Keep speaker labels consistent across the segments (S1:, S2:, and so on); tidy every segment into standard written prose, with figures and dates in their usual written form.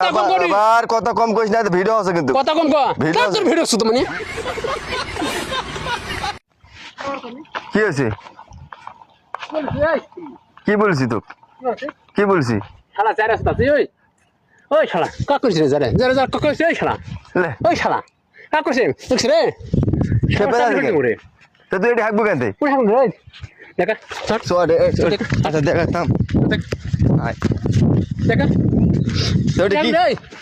S1: আবার কথা কম কইস না, ভিডিও আছে কিন্তু
S2: কথা কম কর
S1: ভিডিও আছে।
S2: তোর ভিডিও শুধু মানে
S1: কি হয়েছে? কি বলছি তো? কি বলছি?
S2: শালা চার রাস্তা তুই ওই ওই শালা কাক করছিস রে যারে যারে যারে কাক করছিস ওই শালা
S1: লে
S2: ওই শালা কাক করছিস দেখছিস রে
S1: খেপে না দেখে।
S2: ওরে
S1: তো তুই এটা হাঁকবো কেন?
S2: ওরে হাম রে দেখা চট
S1: সরে আচ্ছা দেখা থাম।
S2: দেখ
S1: আয়।
S2: দেখা
S1: তো এটা কি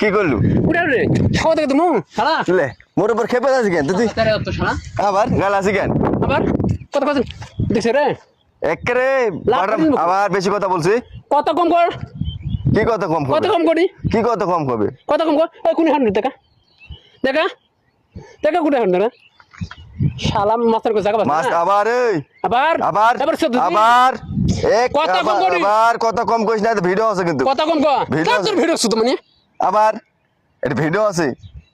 S1: কি করলু?
S2: উড়ে রে ছাও দেখে তুমি শালা
S1: লে মোর উপর খেপে আছিস কেন তুই?
S2: চার তো শালা
S1: আবার গাল আছিস কেন?
S2: আবার কত কত দেখছিস রে
S1: একরে
S2: লাভ
S1: বাটাম
S2: করিস না।
S1: আবার বেশি কথা বলছি।
S2: কত কম কর
S1: কি কথা কম
S2: কত
S1: হবে?
S2: কম করি
S1: কি কথা কম হবে?
S2: কত কম কর ওই কোন হান দেখা দেখা দেখা কোন হান না শালা মাস্টার কো জায়গা
S1: মাছ
S2: বাস
S1: আবার এই
S2: আবার
S1: আবার
S2: এবার শুধু
S1: আবার এক
S2: কথা কম করি।
S1: আবার কথা কম কইস না, ভিডিও আছে কিন্তু
S2: কত কম কর
S1: ভিডিও
S2: তোর ভিডিও শুধু মানে
S1: আবার এটা ভিডিও আছে।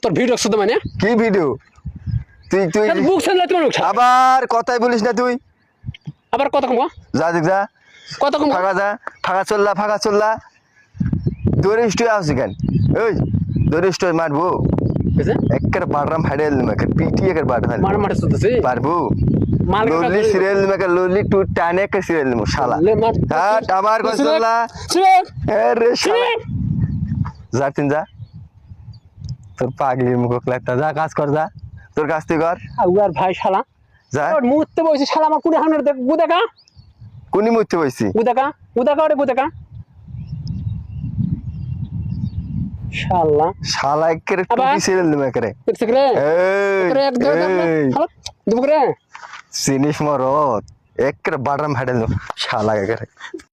S2: তোর ভিডিও শুধু মানে
S1: কি ভিডিও? তুই তুই
S2: বুক সামলা তোমার মুখ
S1: আবার কথাই বলিস না তুই।
S2: আবার কত কম কর
S1: যা দেখ যা
S2: কত কম কর
S1: ফাঁকা যা ফাঁকা চললা দৌড়িস তুই আসি কেন? ওই দৌড়িস তুই মারবো
S2: বুঝছে
S1: একের বাড়রাম ফাইডে একে পিটি একের বাড়
S2: মার মার শুনতেছি
S1: পারবো
S2: মাল
S1: লোলি সিরিয়াল মেকে লোলি টু টানে একে সিরিয়াল নিমু শালা হাট আবার কই চললা আরে শালা যা তিন যা তোর পাগলি মুখ লাগতা যা কাজ কর যা তোর কাজ তুই কর
S2: আউয়ার ভাই শালা
S1: যা
S2: তোর মুহূর্তে বসে শালা আমার কোন হানের দেখ বুদেকা
S1: কোনি মুইতে বইছি
S2: বুদেকা ওরে বুদেকা শালা
S1: শালা একের
S2: আবার?
S1: টুটি সিরিয়াল নিমু একেরে
S2: দেখছিস রে করে এক দে
S1: এই
S2: শালা দুবরে
S1: সিনিস মরত একের বাড়রাম ফাইডে শালা একেরে